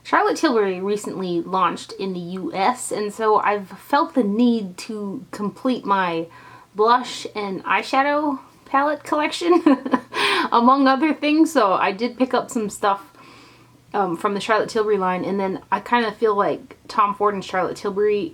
Charlotte Tilbury recently launched in the US, and so I've felt the need to complete my blush and eyeshadow palette collection, among other things. So I did pick up some stuff from the Charlotte Tilbury line, and then I kind of feel like Tom Ford and Charlotte Tilbury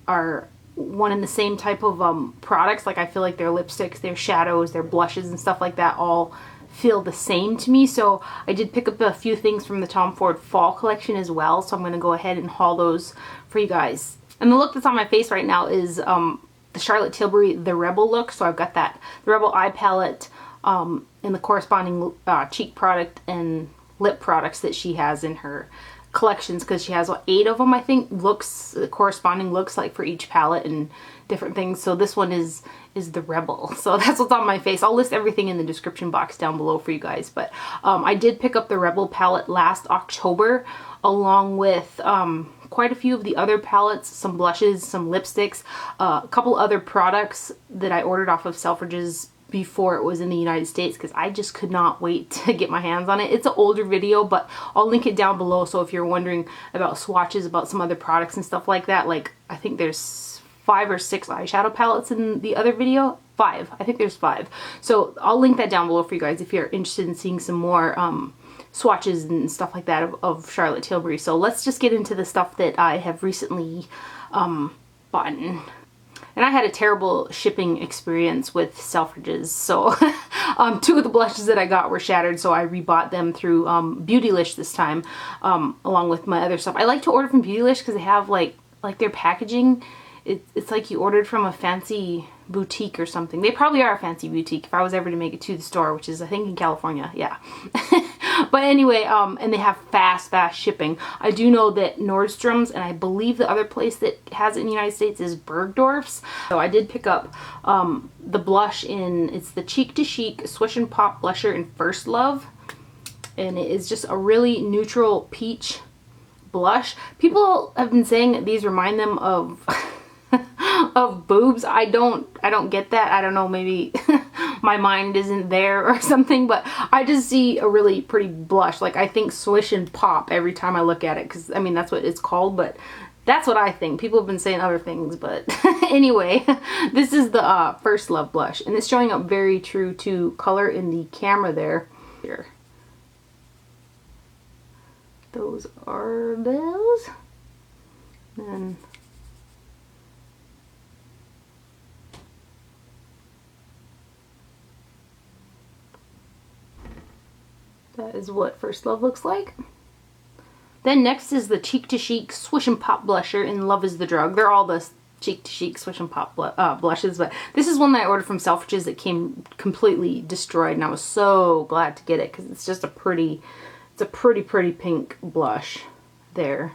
are one and the same type of products. Like I feel like their lipsticks, their shadows, their blushes and stuff like that all feel the same to me. So I did pick up a few things from the Tom Ford fall collection as well, so I'm going to go ahead and haul those for you guys. And the look that's on my face right now is the Charlotte Tilbury The Rebel look. So I've got that The Rebel eye palette and the corresponding cheek product and lip products that she has in her collections, because she has 8 of them, I think, looks, corresponding looks like for each palette and different things. So this one is the Rebel. So that's what's on my face. I'll list everything in the description box down below for you guys. But I did pick up the Rebel palette last October, along with quite a few of the other palettes, some blushes, some lipsticks, a couple other products that I ordered off of Selfridges before it was in the United States, because I just could not wait to get my hands on it. It's an older video, but I'll link it down below. So if you're wondering about swatches, about some other products and stuff like that, like I think there's 5 or 6 eyeshadow palettes in the other video. 5. I think there's 5. So I'll link that down below for you guys if you're interested in seeing some more swatches and stuff like that of Charlotte Tilbury. So let's just get into the stuff that I have recently bought. And I had a terrible shipping experience with Selfridges. So 2 of the blushes that I got were shattered, so I rebought them through Beautylish this time, along with my other stuff. I like to order from Beautylish because they have like their packaging. It's like you ordered from a fancy boutique or something. They probably are a fancy boutique if I was ever to make it to the store, which is I think in California, yeah. But anyway, and they have fast shipping. I do know that Nordstrom's, and I believe the other place that has it in the United States is Bergdorf's. So I did pick up the blush it's the Cheek to Chic Swish and Pop blusher in First Love, and it is just a really neutral peach blush. People have been saying that these remind them of of boobs. I don't get that. I don't know, maybe my mind isn't there or something, but I just see a really pretty blush. Like I think Swish and Pop every time I look at it, because I mean that's what it's called, but that's what I think. People have been saying other things, but anyway, this is the First Love blush, and it's showing up very true to color in the camera there. Here. Those are those. And that is what First Love looks like. Then next is the Cheek to Chic Swish and Pop blusher in Love is the Drug. They're all the Cheek to Chic Swish and Pop blushes, but this is one that I ordered from Selfridges that came completely destroyed, and I was so glad to get it because it's just a pretty, it's a pretty pink blush there.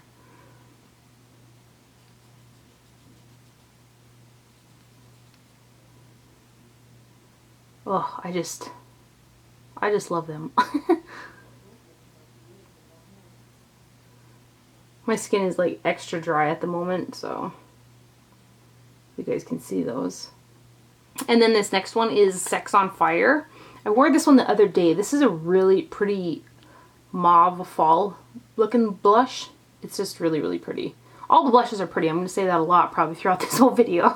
Oh, I just love them. My skin is like extra dry at the moment, so you guys can see those. And then this next one is Sex on Fire. I wore this one the other day. This is a really pretty mauve fall looking blush. It's just really pretty. All the blushes are pretty. I'm going to say that a lot probably throughout this whole video.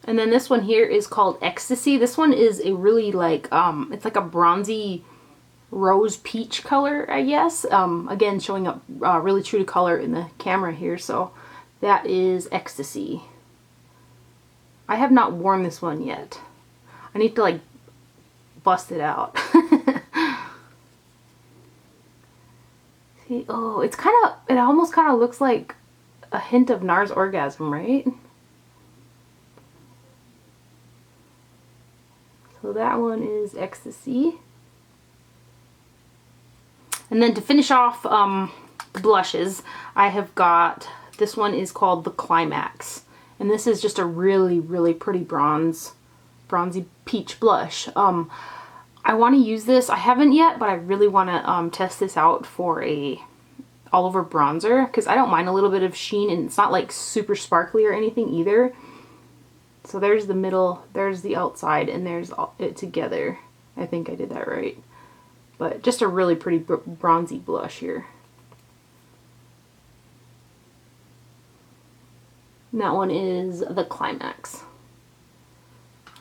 And then this one here is called Ecstasy. This one is a really like, it's like a bronzy rose peach color, I guess. Again, showing up really true to color in the camera here. So that is Ecstasy. I have not worn this one yet. I need to like bust it out. See, oh, it's kind of, it almost kind of looks like a hint of NARS Orgasm, right? So that one is Ecstasy. And then to finish off the blushes, I have got, this one is called the Climax. And this is just a really pretty bronzy peach blush. I want to use this. I haven't yet, but I really want to test this out for a all over bronzer, because I don't mind a little bit of sheen, and it's not like super sparkly or anything either. So there's the middle, there's the outside, and there's it together. I think I did that right. But just a really pretty bronzy blush here. And that one is the Climax.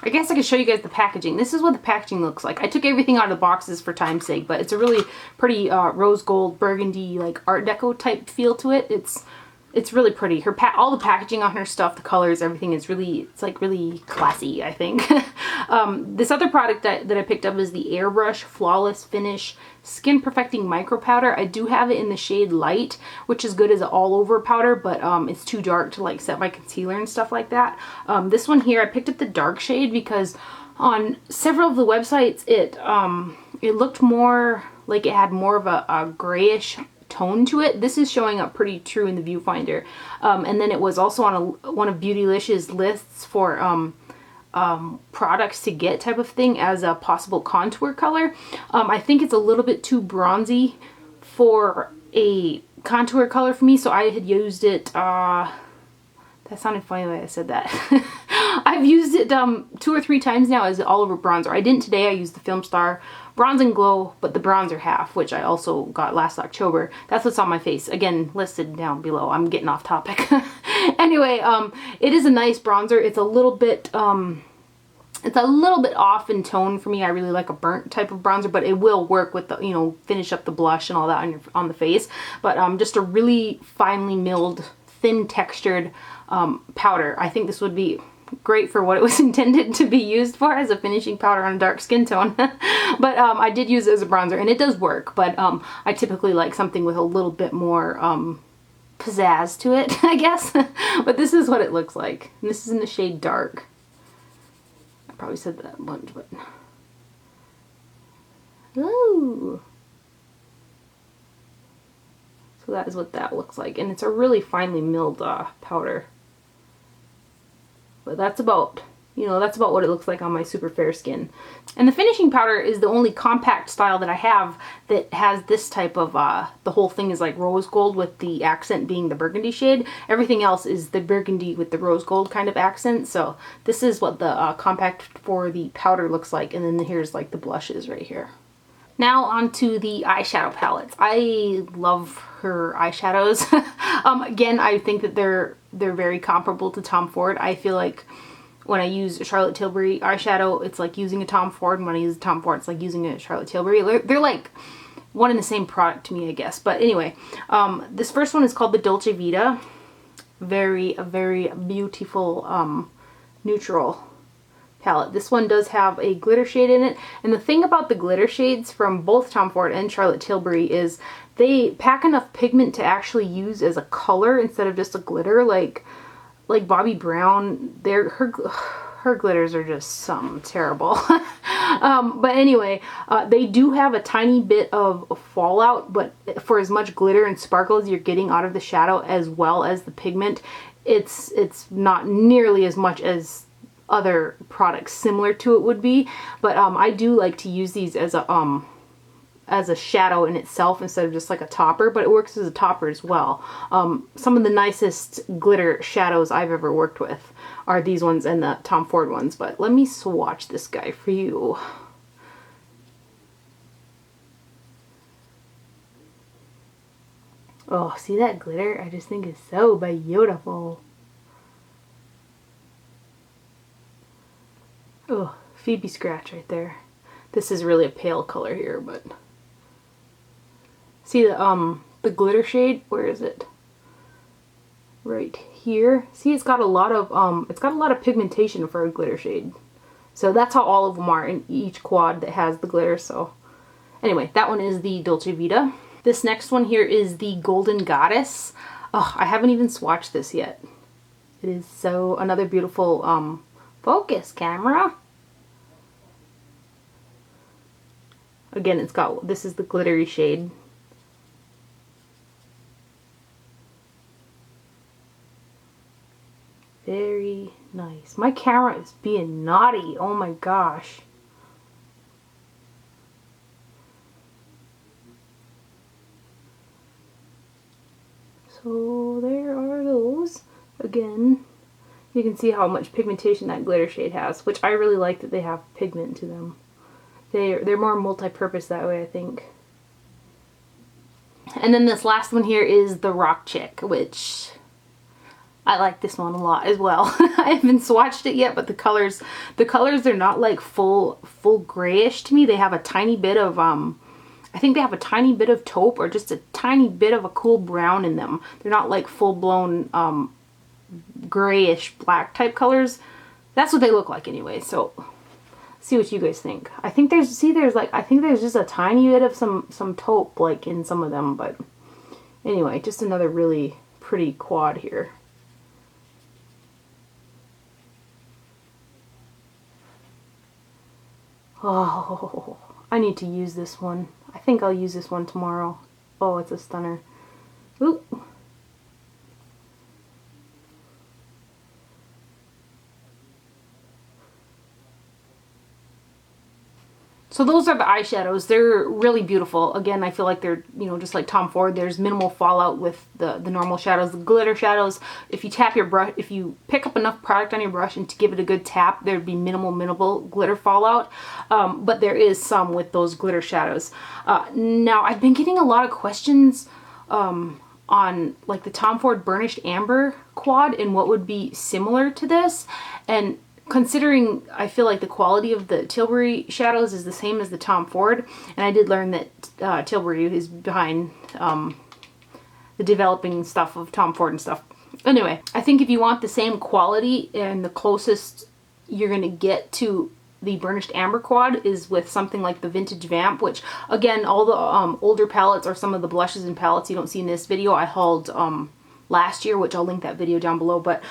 I guess I could show you guys the packaging. This is what the packaging looks like. I took everything out of the boxes for time's sake, but it's a really pretty rose gold, burgundy, like Art Deco type feel to it. It's really pretty. All the packaging on her stuff, the colors, everything is really, it's like really classy, I think. This other product that I picked up is the Airbrush Flawless Finish Skin Perfecting Micro Powder. I do have it in the shade Light, which is good as an all-over powder, but it's too dark to like set my concealer and stuff like that. This one here, I picked up the dark shade because on several of the websites, it looked more like it had more of a grayish tone to it. This is showing up pretty true in the viewfinder. And then it was also on one of Beautylicious lists for products to get type of thing as a possible contour color. I think it's a little bit too bronzy for a contour color for me, so I had used it, that sounded funny the way I said that. I've used it 2 or 3 times now as all over bronzer. I didn't today. I used the Film Star Bronze and Glow, but the bronzer half, which I also got last October. That's what's on my face. Again, listed down below. I'm getting off topic. Anyway, it is a nice bronzer. It's a little bit off in tone for me. I really like a burnt type of bronzer, but it will work with the, you know, finish up the blush and all that on the face. But just a really finely milled, thin textured powder. I think this would be great for what it was intended to be used for, as a finishing powder on a dark skin tone. But I did use it as a bronzer, and it does work, but I typically like something with a little bit more pizzazz to it, I guess. But this is what it looks like. And this is in the shade Dark. I probably said that a bunch, but ooh. So that is what that looks like, and it's a really finely milled powder. But that's about, you know, that's about what it looks like on my super fair skin. And the finishing powder is the only compact style that I have that has this type of, the whole thing is like rose gold with the accent being the burgundy shade. Everything else is the burgundy with the rose gold kind of accent. So this is what the compact for the powder looks like. And then here's like the blushes right here. Now onto the eyeshadow palettes. I love her eyeshadows. Again, I think that they're very comparable to Tom Ford. I feel like when I use Charlotte Tilbury eyeshadow, it's like using a Tom Ford, and when I use a Tom Ford, it's like using a Charlotte Tilbury. They're like one and the same product to me, I guess. But anyway, this first one is called the Dolce Vita. Very beautiful neutral palette. This one does have a glitter shade in it, and the thing about the glitter shades from both Tom Ford and Charlotte Tilbury is they pack enough pigment to actually use as a color instead of just a glitter. Like Bobbi Brown, her glitters are just some terrible. But anyway, they do have a tiny bit of fallout, but for as much glitter and sparkle as you're getting out of the shadow as well as the pigment, it's not nearly as much as other products similar to it would be. But I do like to use these as a shadow in itself instead of just like a topper, but it works as a topper as well. Some of the nicest glitter shadows I've ever worked with are these ones and the Tom Ford ones, but let me swatch this guy for you. Oh, see that glitter? I just think it's so beautiful. Oh, Phoebe Scratch right there. This is really a pale color here, but see the glitter shade? Where is it? Right here. See, it's got a lot of pigmentation for a glitter shade. So that's how all of them are in each quad that has the glitter. So anyway, that one is the Dolce Vita. This next one here is the Golden Goddess. Oh, I haven't even swatched this yet. It is so another beautiful focus camera. Again, this is the glittery shade. Very nice. My camera is being naughty. Oh my gosh. So there are those. Again, you can see how much pigmentation that glitter shade has, which I really like that they have pigment to them. They're more multi-purpose that way, I think. And then this last one here is the Rock Chick, which I like this one a lot as well. I haven't swatched it yet, but the colors are not like full grayish to me. They have a tiny bit of I think they have a tiny bit of taupe or just a tiny bit of a cool brown in them. They're not like full-blown grayish black type colors. That's what they look like anyway. So see what you guys think. I think there's just a tiny bit of some taupe like in some of them, but anyway, just another really pretty quad here. Oh, I need to use this one. I think I'll use this one tomorrow. Oh, it's a stunner. Ooh. So those are the eyeshadows. They're really beautiful. Again, I feel like they're, you know, just like Tom Ford. There's minimal fallout with the normal shadows. The glitter shadows, if you tap your brush, if you pick up enough product on your brush and to give it a good tap, there'd be minimal glitter fallout. But there is some with those glitter shadows. Now, I've been getting a lot of questions on like the Tom Ford Burnished Amber quad and what would be similar to this. And considering I feel like the quality of the Tilbury shadows is the same as the Tom Ford, and I did learn that Tilbury is behind the developing stuff of Tom Ford and stuff. Anyway, I think if you want the same quality and the closest you're going to get to the Burnished Amber quad is with something like the Vintage Vamp, which again, all the older palettes or some of the blushes and palettes you don't see in this video I hauled last year, which I'll link that video down below. But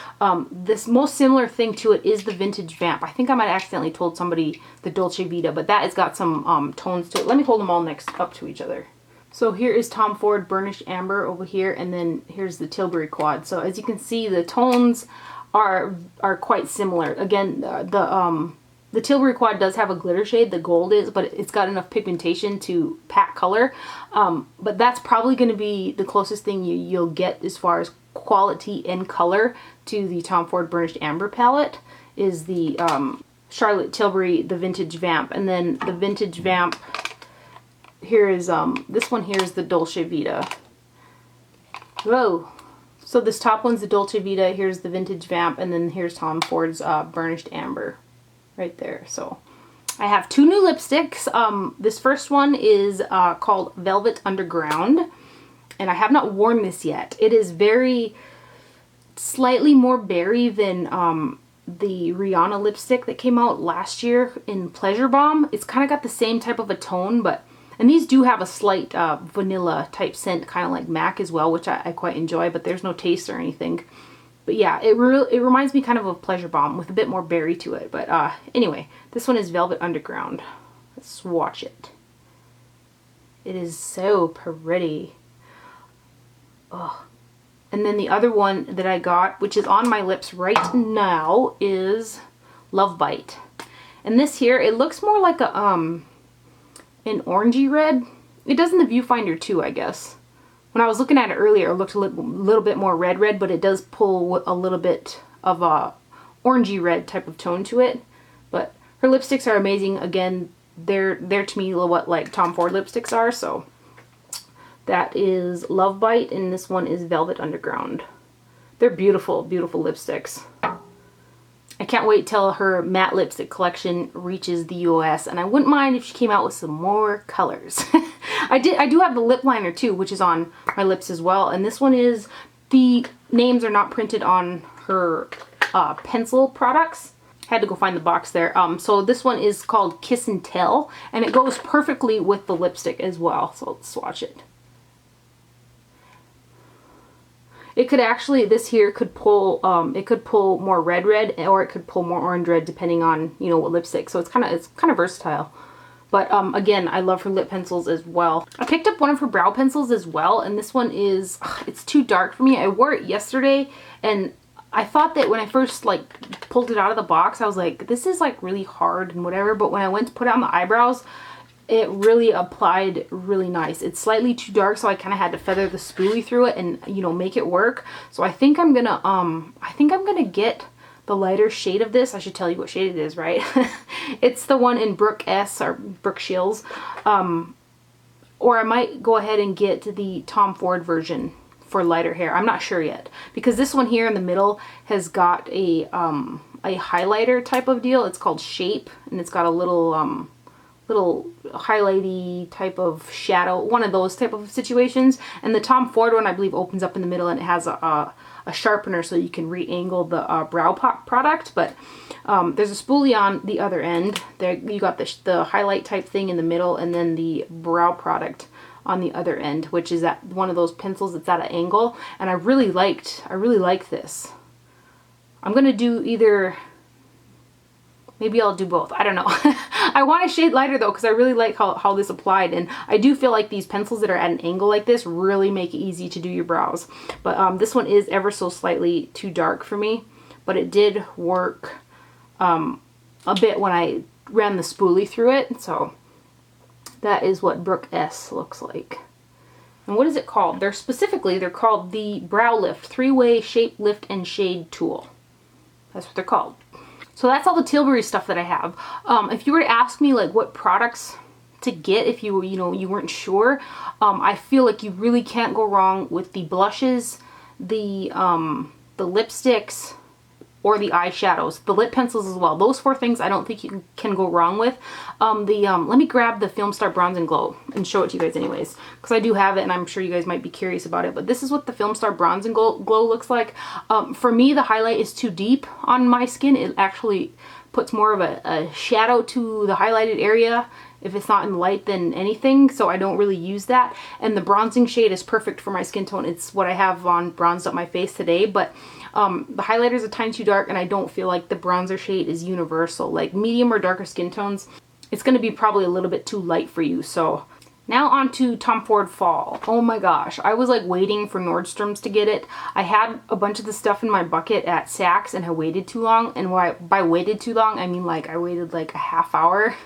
this most similar thing to it is the Vintage Vamp. I think I might have accidentally told somebody the Dolce Vita, but that has got some tones to it. Let me hold them all next up to each other. So here is Tom Ford Burnished Amber over here, and then here's the Tilbury quad. So as you can see, the tones are quite similar. Again, the Tilbury quad does have a glitter shade, the gold is, but it's got enough pigmentation to pack color. But that's probably going to be the closest thing you'll get as far as quality and color to the Tom Ford Burnished Amber palette is the Charlotte Tilbury, the Vintage Vamp. And then the Vintage Vamp, here is, this one here is the Dolce Vita. Whoa! So this top one's the Dolce Vita, here's the Vintage Vamp, and then here's Tom Ford's Burnished Amber. Right there. So I have two new lipsticks. This first one is called Velvet Underground, and I have not worn this yet. It is slightly more berry than the Rihanna lipstick that came out last year in Pleasure Bomb. It's kind of got the same type of a tone, and these do have a slight vanilla type scent, kind of like MAC as well, which I quite enjoy, but there's no taste or anything. But yeah, it reminds me kind of Pleasure Bomb with a bit more berry to it. But anyway, this one is Velvet Underground. Let's swatch it. It is so pretty. Oh. And then the other one that I got, which is on my lips right now, is Love Bite. And this here, it looks more like a an orangey red. It does in the viewfinder too, I guess. When I was looking at it earlier, it looked a little bit more red, but it does pull a little bit of a orangey red type of tone to it. But her lipsticks are amazing. Again, they're to me what like Tom Ford lipsticks are. So that is Love Bite, and this one is Velvet Underground. They're beautiful, beautiful lipsticks. I can't wait till her matte lipstick collection reaches the US, and I wouldn't mind if she came out with some more colors. I do have the lip liner too, which is on my lips as well, and this one is, the names are not printed on her pencil products. I had to go find the box there. So this one is called Kiss and Tell, and it goes perfectly with the lipstick as well. So let's swatch it. It could actually, this here could pull, it could pull more red, or it could pull more orange red, depending on, you know, what lipstick. So it's kind of versatile. But again, I love her lip pencils as well. I picked up one of her brow pencils as well, and this one is, it's too dark for me. I wore it yesterday, and I thought that when I first like pulled it out of the box, I was like, this is like really hard and whatever. But when I went to put it on the eyebrows, it really applied really nice. It's slightly too dark, so I kind of had to feather the spoolie through it and, you know, make it work. So I think I'm gonna get the lighter shade of this. I should tell you what shade it is, right? It's the one in Brooke S, or Brooke Shields. Or I might go ahead and get the Tom Ford version for lighter hair. I'm not sure yet, because this one here in the middle has got a highlighter type of deal. It's called Shape, and it's got a little highlighty type of shadow, one of those type of situations. And the Tom Ford one, I believe, opens up in the middle and it has a sharpener so you can re-angle the brow product. But there's a spoolie on the other end. There you got the highlight type thing in the middle, and then the brow product on the other end, which is at one of those pencils that's at an angle. And I really like this. I'm gonna do either, maybe I'll do both. I don't know. I want a shade lighter though, because I really like how this applied. And I do feel like these pencils that are at an angle like this really make it easy to do your brows. But this one is ever so slightly too dark for me. But it did work a bit when I ran the spoolie through it. So that is what Brooke S looks like. And what is it called? They're called the Brow Lift 3-Way Shape, Lift, and Shade Tool. That's what they're called. So that's all the Tilbury stuff that I have. If you were to ask me like what products to get if you weren't sure, I feel like you really can't go wrong with the blushes, the lipsticks, or the eyeshadows, the lip pencils as well. Those 4 things I don't think you can go wrong with. Let me grab the Film Star Bronze and Glow and show it to you guys anyways, because I do have it and I'm sure you guys might be curious about it. But this is what the Film Star Bronze and Glow looks like. For me, the highlight is too deep on my skin. It actually puts more of a shadow to the highlighted area if it's not in the light than anything, so I don't really use that. And the bronzing shade is perfect for my skin tone. It's what I have on bronzed up my face today, but the highlighter is a tiny too dark, and I don't feel like the bronzer shade is universal. Like medium or darker skin tones, it's going to be probably a little bit too light for you. So now on to Tom Ford Fall. Oh my gosh, I was like waiting for Nordstrom's to get it. I had a bunch of the stuff in my bucket at Saks and I waited too long. And by waited too long, I mean like I waited like a half hour.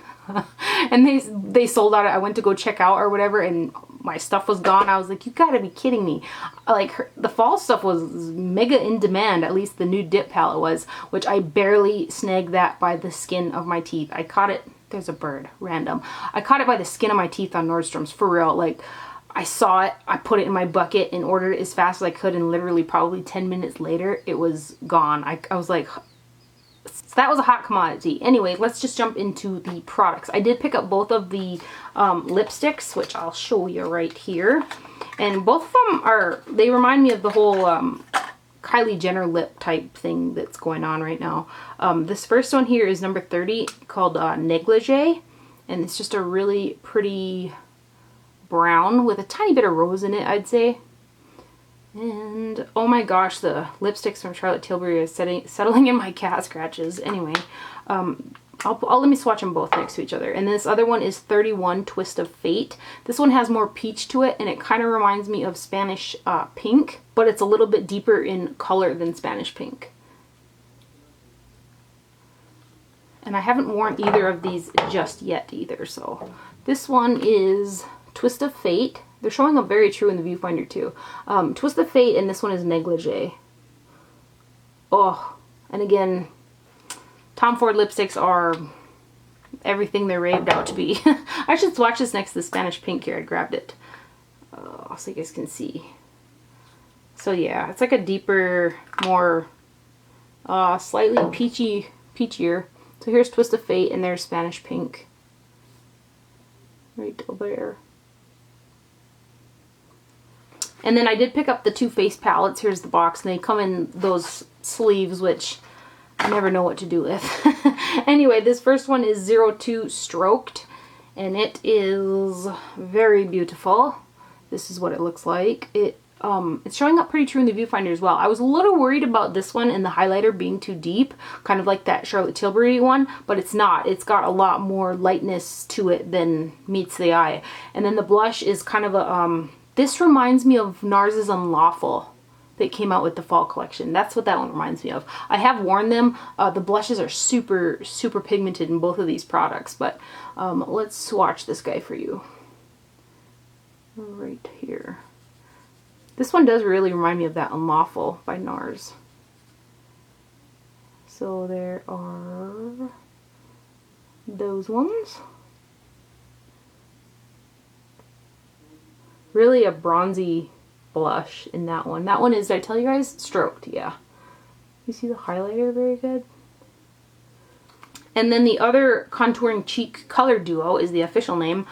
And they sold out. I went to go check out or whatever, and my stuff was gone. I was like, you gotta be kidding me. Like the fall stuff was mega in demand, at least the new dip palette was, which I barely snagged that by the skin of my teeth. I caught it, there's a bird, random. I caught it by the skin of my teeth on Nordstrom's, for real. Like I saw it, I put it in my bucket and ordered it as fast as I could, and literally probably 10 minutes later it was gone. I was like, so that was a hot commodity. Anyway, let's just jump into the products. I did pick up both of the lipsticks, which I'll show you right here. And both of them they remind me of the whole Kylie Jenner lip type thing that's going on right now. This first one here is number 30, called Negligee. And it's just a really pretty brown with a tiny bit of rose in it, I'd say. And oh my gosh, the lipsticks from Charlotte Tilbury are settling in my cat scratches. Anyway, I'll let me swatch them both next to each other. And this other one is 31 Twist of Fate. This one has more peach to it, and it kind of reminds me of Spanish pink, but it's a little bit deeper in color than Spanish pink. And I haven't worn either of these just yet either. So this one is Twist of Fate. They're showing up very true in the viewfinder too. Twist of Fate, and this one is Negligee. Oh, and again, Tom Ford lipsticks are everything they're raved out to be. I should swatch this next to the Spanish pink here. I grabbed it so you guys can see. So yeah, it's like a deeper, more slightly peachier. So here's Twist of Fate, and there's Spanish pink. Right there. And then I did pick up the two face palettes. Here's the box, and they come in those sleeves, which I never know what to do with. Anyway, this first one is 02 Stroked, and it is very beautiful. This is what it looks like. It's showing up pretty true in the viewfinder as well. I was a little worried about this one and the highlighter being too deep, kind of like that Charlotte Tilbury one, but it's not. It's got a lot more lightness to it than meets the eye. And then the blush is kind of a, this reminds me of NARS's Unlawful that came out with the fall collection. That's what that one reminds me of. I have worn them. The blushes are super, super pigmented in both of these products, but let's swatch this guy for you. Right here. This one does really remind me of that Unlawful by NARS. So there are those ones. Really a bronzy blush in that one. That one is, did I tell you guys? Stroked, yeah. You see the highlighter very good? And then the other contouring cheek color duo is the official name,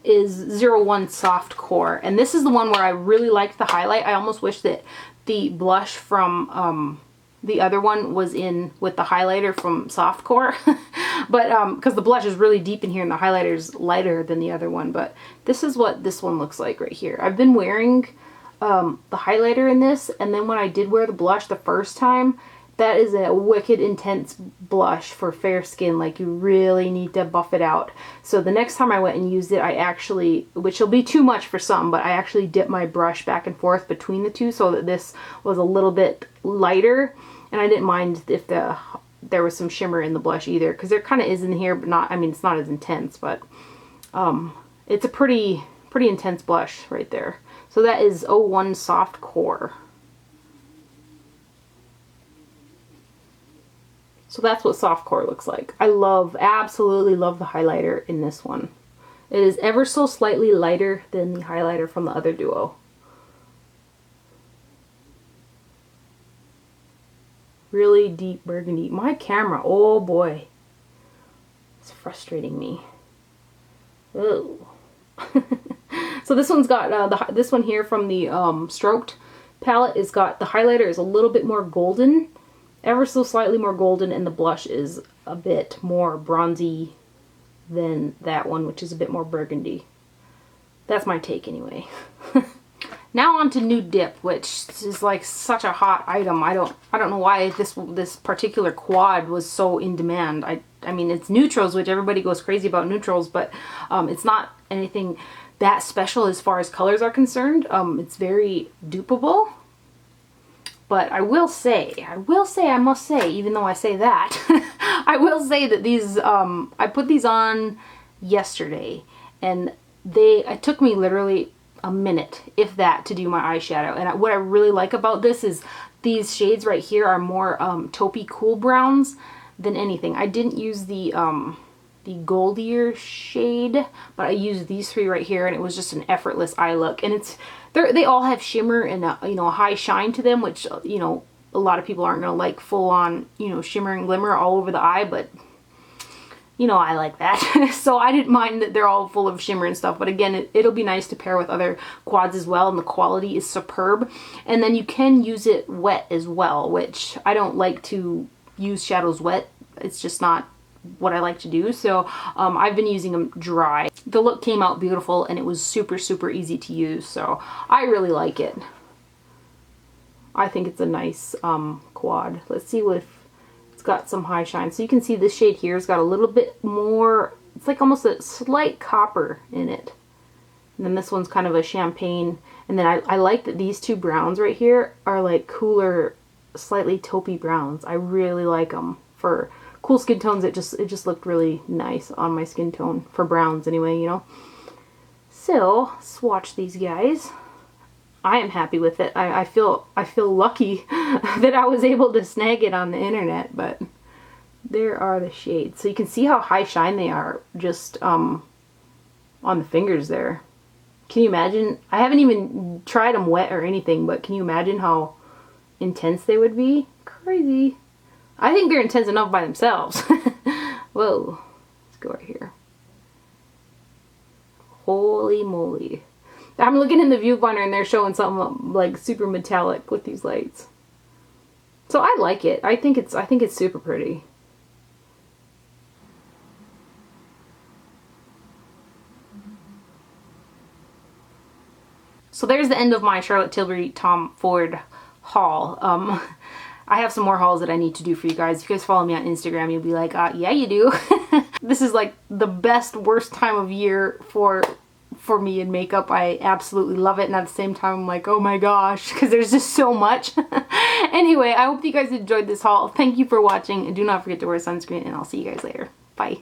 is 01 Soft Core. And this is the one where I really liked the highlight. I almost wish that the blush from the other one was in with the highlighter from Soft Core. But because the blush is really deep in here and the highlighter is lighter than the other one. But this is what this one looks like right here. I've been wearing the highlighter in this, and then when I did wear the blush the first time, that is a wicked intense blush for fair skin. Like, you really need to buff it out. So the next time I went and used it, I actually, which will be too much for some, but I actually dipped my brush back and forth between the two so that this was a little bit lighter. And I didn't mind if there was some shimmer in the blush either, because there kind of is in here, but not, I mean, it's not as intense, but it's a pretty intense blush right there. So that is 01 Soft Core. So that's what Soft Core looks like. I absolutely love the highlighter in this one. It is ever so slightly lighter than the highlighter from the other duo. Really deep burgundy. My camera, oh boy, it's frustrating me. Oh. So this one's got this one here from the Stroked palette is got, the highlighter is a little bit more golden, ever so slightly more golden, and the blush is a bit more bronzy than that one, which is a bit more burgundy. That's my take anyway. Now on to Nude Dip, which is like such a hot item. I don't know why this particular quad was so in demand. I mean, it's neutrals, which everybody goes crazy about neutrals, but it's not anything that special as far as colors are concerned. It's very dupeable. But I must say, even though I say that, I will say that these, I put these on yesterday, and it took me literally a minute, if that, to do my eyeshadow. And what I really like about this is these shades right here are more taupey cool browns than anything. I didn't use the goldier shade, but I used these three right here, and it was just an effortless eye look. And they all have shimmer and a high shine to them, which a lot of people aren't gonna like full on shimmer and glimmer all over the eye, but I like that. So I didn't mind that they're all full of shimmer and stuff, but again, it'll be nice to pair with other quads as well, and the quality is superb. And then you can use it wet as well, which I don't like to use shadows wet. It's just not what I like to do. So I've been using them dry. The look came out beautiful, and it was super, super easy to use. So I really like it. I think it's a nice quad. Let's see if it's got some high shine. So you can see this shade here has got a little bit more, it's like almost a slight copper in it. And then this one's kind of a champagne. And then I like that these two browns right here are like cooler, slightly taupey browns. I really like them for cool skin tones. It just looked really nice on my skin tone for browns anyway, So swatch these guys. I am happy with it. I feel lucky that I was able to snag it on the internet, but there are the shades. So you can see how high shine they are just on the fingers there. Can you imagine? I haven't even tried them wet or anything, but can you imagine how intense they would be? Crazy. I think they're intense enough by themselves. Whoa. Let's go right here. Holy moly. I'm looking in the viewfinder and they're showing something like super metallic with these lights. So I like it. I think it's super pretty. So there's the end of my Charlotte Tilbury Tom Ford haul. I have some more hauls that I need to do for you guys. If you guys follow me on Instagram, you'll be like, yeah, you do. This is like the best, worst time of year for for me in makeup. I absolutely love it, and at the same time I'm like, oh my gosh, because there's just so much. Anyway, I hope you guys enjoyed this haul. Thank you for watching, and do not forget to wear sunscreen, and I'll see you guys later. Bye.